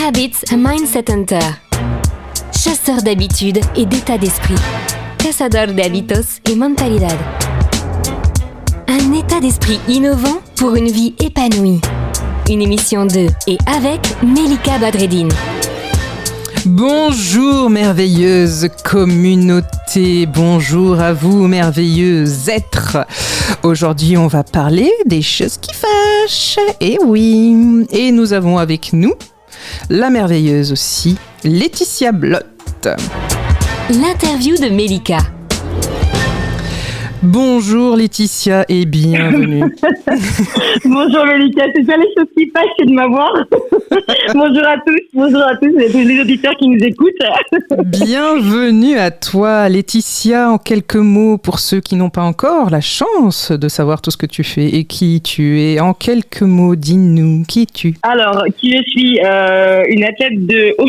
Habits a Mindset Hunter. Chasseur d'habitudes et d'état d'esprit. Cazador de hábitos y mentalidad. Un état d'esprit innovant pour une vie épanouie. Une émission de et avec Melika Badreddine. Bonjour merveilleuse communauté, bonjour à vous merveilleux êtres. Aujourd'hui on va parler des choses qui fâchent, et oui, et nous avons avec nous la merveilleuse aussi, Laetitia Blott. L'interview de Melika. Bonjour Laetitia et bienvenue. Bonjour Melika, c'est ça les choses qui fâchent, c'est de m'avoir. Bonjour à tous et tous les auditeurs qui nous écoutent. Bienvenue à toi Laetitia, en quelques mots pour ceux qui n'ont pas encore la chance de savoir tout ce que tu fais et qui tu es. En quelques mots, dis-nous, qui es-tu? Alors, qui je suis une athlète de haut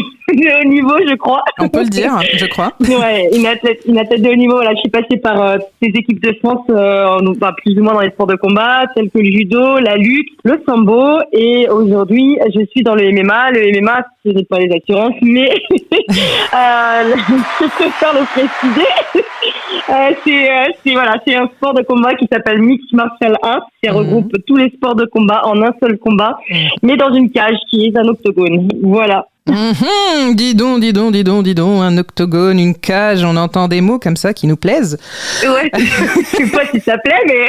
niveau, je crois. On peut le dire, je crois. Ouais, une athlète de haut niveau. Là, je suis passée par ces équipes de France, plus ou moins dans les sports de combat, tels que le judo, la lutte, le sambo, et aujourd'hui, je suis dans le MMA. Le MMA, ce n'est pas les assurances, mais je préfère le préciser. C'est un sport de combat qui s'appelle Mixed Martial Arts, qui regroupe tous les sports de combat en un seul combat, mais dans une cage qui est un octogone. Voilà. Dis donc, un octogone, une cage, on entend des mots comme ça qui nous plaisent. Ouais, je sais pas si ça plaît, mais...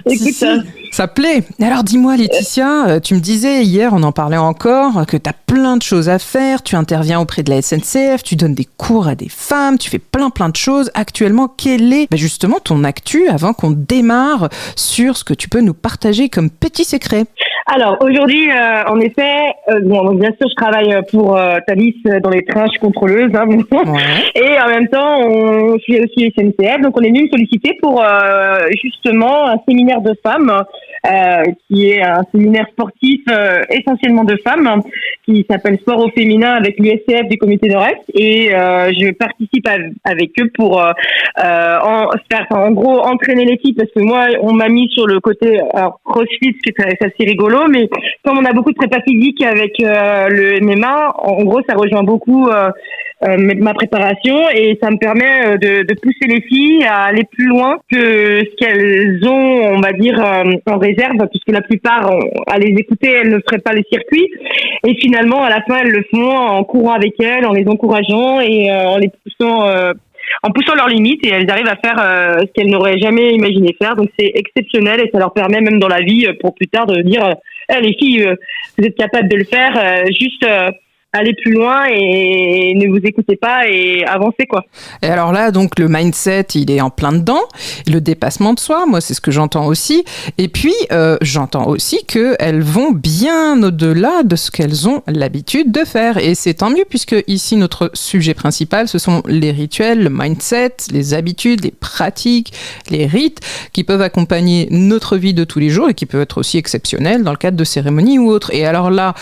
Écoute, ça plaît. Alors dis-moi Laetitia, tu me disais hier, on en parlait encore, que tu as plein de choses à faire, tu interviens auprès de la SNCF, tu donnes des cours à des femmes, tu fais plein de choses. Actuellement, quel est justement ton actu avant qu'on démarre sur ce que tu peux nous partager comme petit secret? Alors aujourd'hui, en effet, bien sûr, je travaille pour Thalys dans les trains, je suis contrôleuse, ouais. Et en même temps, je suis aussi SNCF, donc on est venu me solliciter pour justement un séminaire de femmes, qui est un séminaire sportif essentiellement de femmes, qui s'appelle Sport au féminin avec l'USCF du Comité Nord-Est, et je participe avec eux pour en gros entraîner l'équipe, parce que moi on m'a mis sur le côté CrossFit, qui est assez rigolo, mais comme on a beaucoup de prépa physique avec le MMA, en gros ça rejoint beaucoup ma préparation, et ça me permet de pousser les filles à aller plus loin que ce qu'elles ont, on va dire, en réserve, puisque la plupart, à les écouter, elles ne feraient pas les circuits, et finalement à la fin elles le font en courant avec elles, en les encourageant et en les poussant en poussant leurs limites, et elles arrivent à faire ce qu'elles n'auraient jamais imaginé faire. Donc c'est exceptionnel, et ça leur permet même dans la vie pour plus tard de dire les filles, vous êtes capables de le faire, juste aller plus loin et ne vous écoutez pas et avancez quoi. Et alors là, donc le mindset, il est en plein dedans, le dépassement de soi, moi c'est ce que j'entends aussi, et puis j'entends aussi qu'elles vont bien au-delà de ce qu'elles ont l'habitude de faire, et c'est tant mieux, puisque ici notre sujet principal, ce sont les rituels, le mindset, les habitudes, les pratiques, les rites qui peuvent accompagner notre vie de tous les jours et qui peuvent être aussi exceptionnels dans le cadre de cérémonies ou autres. Et alors là,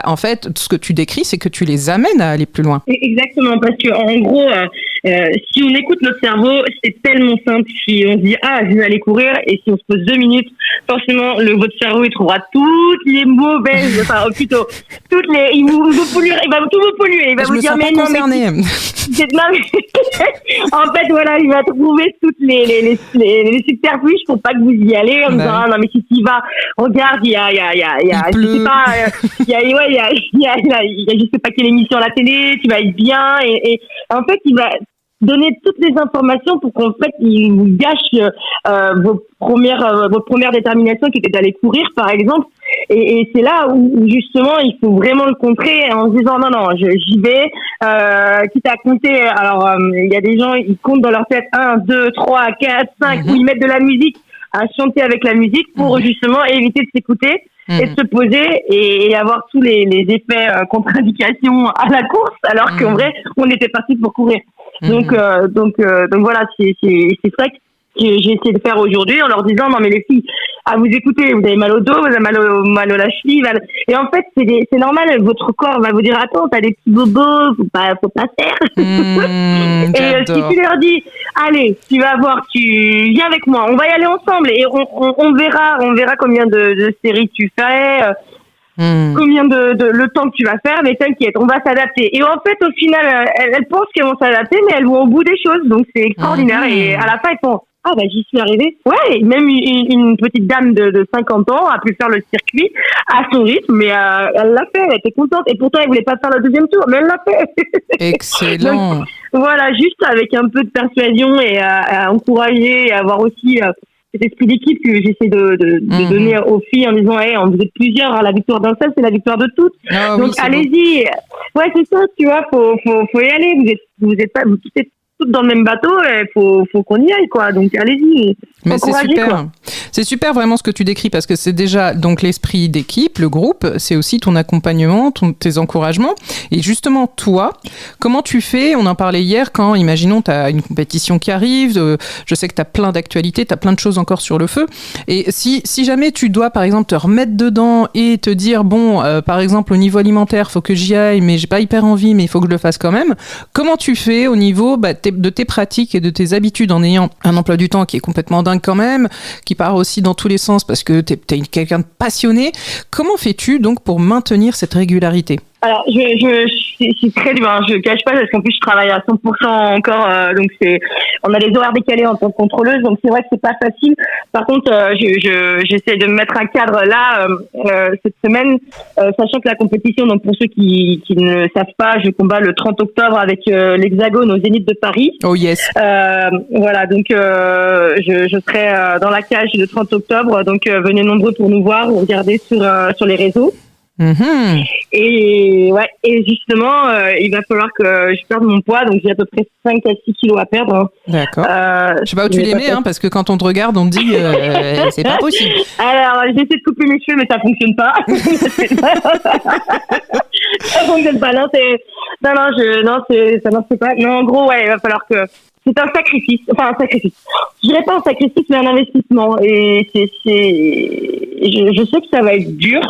en fait, ce que tu décris, c'est que tu les amènes à aller plus loin. Exactement, parce que en gros, si on écoute notre cerveau, c'est tellement simple. Si on se dit je vais aller courir, et si on se pose 2 minutes, forcément votre cerveau il trouvera toutes les mauvaises, plutôt toutes les, il va tout vous polluer, il va vous dire mais non mais en fait voilà, il va trouver toutes les subterfuges pour pas que vous y allez, en disant non mais si tu y vas, regarde, il y a je sais pas, il y a je sais pas quelle émission à la télé, tu vas être bien, et en fait il va donner toutes les informations pour qu'en fait il vous gâche votre première détermination, qui était d'aller courir par exemple, et c'est là où justement il faut vraiment le contrer en se disant non j'y vais, quitte à compter. Alors il y a des gens, ils comptent dans leur tête 1, 2, 3, 4, 5 où ils mettent de la musique, à chanter avec la musique pour justement éviter de s'écouter et de se poser et avoir tous les effets contre-indications à la course, alors qu'en vrai on était parti pour courir. Donc voilà, c'est ça que j'ai essayé de faire aujourd'hui, en leur disant non mais les filles, à vous écouter, vous avez mal au dos, vous avez mal à la cheville, et en fait c'est normal, votre corps va vous dire attends, t'as des petits bobos, faut pas faire. Et si tu leur dis allez, tu vas voir, tu viens avec moi, on va y aller ensemble, et on verra combien de séries tu fais. combien de le temps que tu vas faire, mais t'inquiète, on va s'adapter. Et en fait, au final, elles pensent qu'elles vont s'adapter, mais elles vont au bout des choses, donc c'est extraordinaire. Et à la fin, elles font ah bah j'y suis arrivée. Ouais, même une petite dame de 50 ans a pu faire le circuit à son rythme, mais elle l'a fait, elle était contente. Et pourtant, elle voulait pas faire le deuxième tour, mais elle l'a fait. Excellent. Donc, voilà, juste avec un peu de persuasion et à encourager et avoir aussi cet esprit d'équipe que j'essaie de donner aux filles en disant hey, on vous êtes plusieurs, hein, la victoire d'un seul, c'est la victoire de toutes. Ah, donc oui, allez-y. Bon. Ouais, c'est ça, tu vois, faut y aller. Vous êtes pas, vous êtes toutes dans le même bateau, il faut qu'on y aille, quoi. Donc allez-y. Mais c'est super. Quoi. C'est super vraiment ce que tu décris parce que c'est déjà donc l'esprit d'équipe, le groupe, c'est aussi ton accompagnement, tes encouragements. Et justement, toi, comment tu fais? On en parlait hier quand, imaginons, tu as une compétition qui arrive, je sais que tu as plein d'actualités, tu as plein de choses encore sur le feu. Et si jamais tu dois, par exemple, te remettre dedans et te dire, bon, par exemple, au niveau alimentaire, faut que j'y aille, mais j'ai pas hyper envie, mais il faut que je le fasse quand même. Comment tu fais au niveau de tes pratiques et de tes habitudes en ayant un emploi du temps qui est complètement dingue quand même, qui part aussi dans tous les sens parce que t'es quelqu'un de passionné. Comment fais-tu donc pour maintenir cette régularité? Alors, c'est très dur, hein. Je cache pas parce qu'en plus je travaille à 100% encore, donc on a les horaires décalés en tant que contrôleuse, donc c'est vrai que c'est pas facile. Par contre, j'essaie de me mettre un cadre là cette semaine, sachant que la compétition, donc pour ceux qui ne savent pas, je combats le 30 octobre avec l'Hexagone au Zénith de Paris. Oh yes. Voilà, donc je serai dans la cage le 30 octobre, donc venez nombreux pour nous voir ou regarder sur les réseaux. Et justement il va falloir que je perde mon poids, donc j'ai à peu près 5 à 6 kilos à perdre. D'accord. Je sais pas où tu les mets, hein, parce que quand on te regarde on te dit c'est pas possible. Alors j'essaie de couper mes cheveux mais ça fonctionne pas. Ça fonctionne pas. Non, ça marche pas. Non, en gros, ouais, il va falloir que c'est un sacrifice. Enfin, un sacrifice. Je dirais pas un sacrifice, mais un investissement. Et je sais que ça va être dur.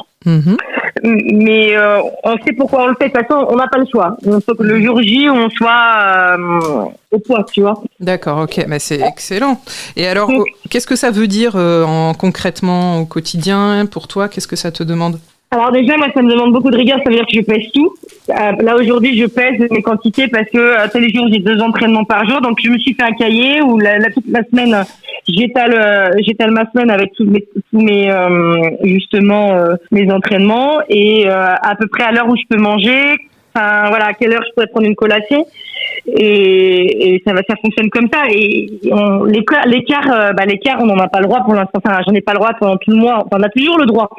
Mais on sait pourquoi on le fait. De toute façon, on n'a pas le choix. Il faut que le jour J, on soit au poids, tu vois. D'accord, ok. Mais c'est excellent. Et alors, qu'est-ce que ça veut dire concrètement au quotidien pour toi? Qu'est-ce que ça te demande? Alors déjà, moi, ça me demande beaucoup de rigueur, ça veut dire que je pèse tout. Là, aujourd'hui, je pèse mes quantités parce que tous les jours, j'ai 2 entraînements par jour. Donc, je me suis fait un cahier où toute la semaine, j'étale ma semaine avec tous mes justement mes entraînements et à peu près à l'heure où je peux manger. Enfin, voilà, à quelle heure je pourrais prendre une collation. Et ça fonctionne comme ça. Et l'écart, on n'en a pas le droit pour l'instant. Enfin, j'en ai pas le droit pendant tout le mois. Enfin, on a toujours le droit.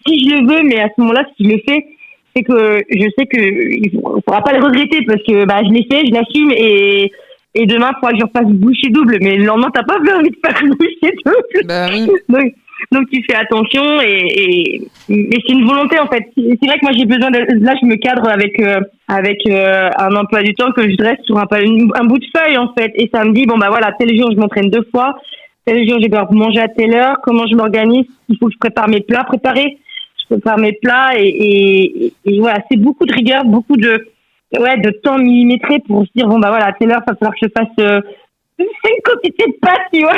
Si je le veux, mais à ce moment-là, si je le fais, c'est que je sais que il faudra pas le regretter parce que je l'ai fait, je l'assume et demain, il faudra que je refasse bouchée double. Mais le lendemain, t'as pas envie de faire bouchée double. Bah oui. Donc tu fais attention mais c'est une volonté en fait. C'est vrai que moi j'ai besoin là je me cadre avec un emploi du temps que je dresse sur un bout de feuille en fait et ça me dit bon voilà tel jour je m'entraîne 2 fois, tel jour je dois manger à telle heure, comment je m'organise, il faut que je prépare mes plats et voilà, c'est beaucoup de rigueur, beaucoup de temps millimétré pour se dire à telle heure il va falloir que je fasse une quantité de pâtes, tu vois,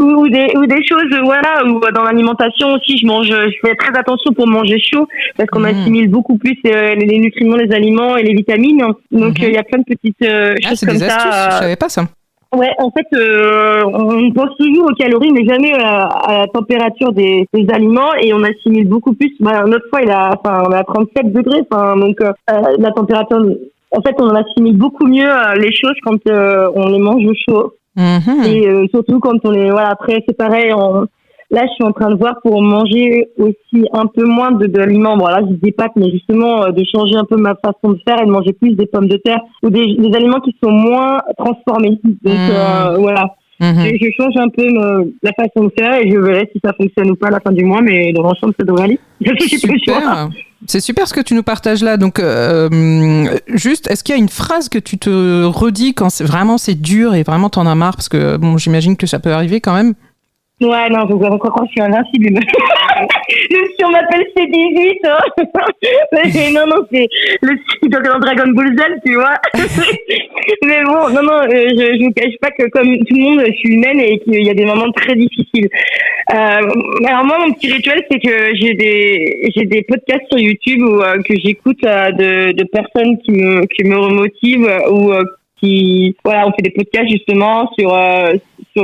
ou des choses, ou dans l'alimentation aussi, je fais très attention pour manger chaud, parce qu'on assimile beaucoup plus les nutriments, les aliments et les vitamines, donc il y a plein de petites choses c'est comme des astuces, ça. Je savais pas ça. Ouais, en fait, on pense toujours aux calories, mais jamais à la température des aliments, et on assimile beaucoup plus. Notre foie, on est à 37 degrés, donc la température. En fait, on assimile beaucoup mieux les choses quand on les mange chaud. Et surtout quand on les... Voilà, après, c'est pareil. Là, je suis en train de voir pour manger aussi un peu moins d'aliments. Bon, là, je dis des pâtes, mais justement, de changer un peu ma façon de faire et de manger plus des pommes de terre ou des aliments qui sont moins transformés. Donc, voilà. Je change un peu la façon de faire et je verrai si ça fonctionne ou pas à la fin du mois, mais dans l'ensemble, ça devrait aller. Super. C'est super ce que tu nous partages là. Donc, juste, est-ce qu'il y a une phrase que tu te redis quand c'est dur et vraiment t'en as marre? Parce que, bon, j'imagine que ça peut arriver quand même. Ouais, non, je vous crois que je suis invincible. Même si on m'appelle C18, hein. Mais non, c'est le style dans Dragon Ball Z, tu vois. Mais bon, non, je vous cache pas que comme tout le monde, je suis humaine et qu'il y a des moments très difficiles. Alors moi, mon petit rituel, c'est que j'ai des podcasts sur YouTube que j'écoute de personnes qui me remotivent ou on fait des podcasts justement sur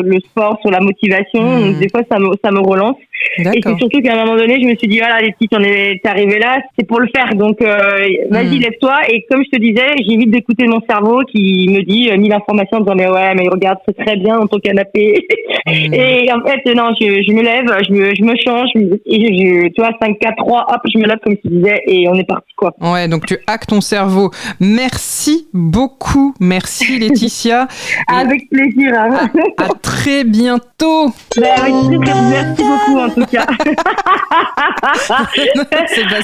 le sport, sur la motivation. Donc des fois ça me relance. D'accord. Et c'est surtout qu'à un moment donné, je me suis dit voilà, les petites, t'es arrivé là, c'est pour le faire. Donc vas-y, lève-toi. Et comme je te disais, j'évite d'écouter mon cerveau qui me dit 1000 informations en disant mais regarde, c'est très bien dans ton canapé. Et en fait non, je me lève, je me change et tu vois 5 4 3 hop, je me lève comme tu disais et on est parti quoi. Ouais, donc tu hackes ton cerveau. Merci beaucoup. Merci Laetitia. Avec plaisir. Hein. À très bientôt. Avec plaisir. Merci beaucoup en tout cas.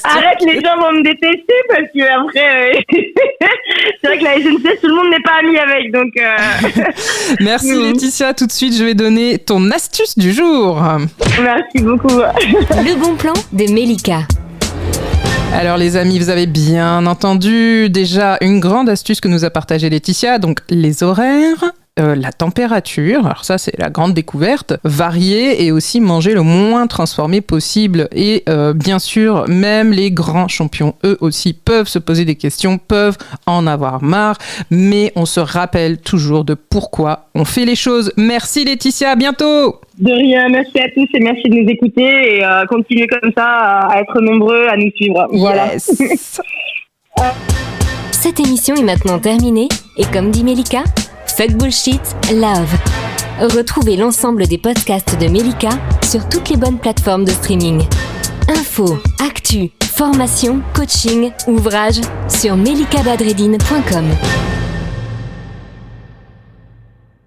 Arrête, les gens vont me détester parce que après, c'est vrai que la SNCF, tout le monde n'est pas ami avec. Donc. Merci Laetitia. Tout de suite, je vais donner ton astuce du jour. Merci beaucoup. Le bon plan de Melika. Alors les amis, vous avez bien entendu déjà une grande astuce que nous a partagée Laetitia, donc les horaires, la température, alors ça c'est la grande découverte, varier et aussi manger le moins transformé possible. Et bien sûr, même les grands champions, eux aussi, peuvent se poser des questions, peuvent en avoir marre, mais on se rappelle toujours de pourquoi on fait les choses. Merci Laetitia, à bientôt. De rien, merci à tous et merci de nous écouter et continuez comme ça à être nombreux à nous suivre. Voilà. Yes. Cette émission est maintenant terminée et comme dit Melika, fuck bullshit, love. Retrouvez l'ensemble des podcasts de Melika sur toutes les bonnes plateformes de streaming. Infos, actu, formation, coaching, ouvrages sur melikabadreddine.com.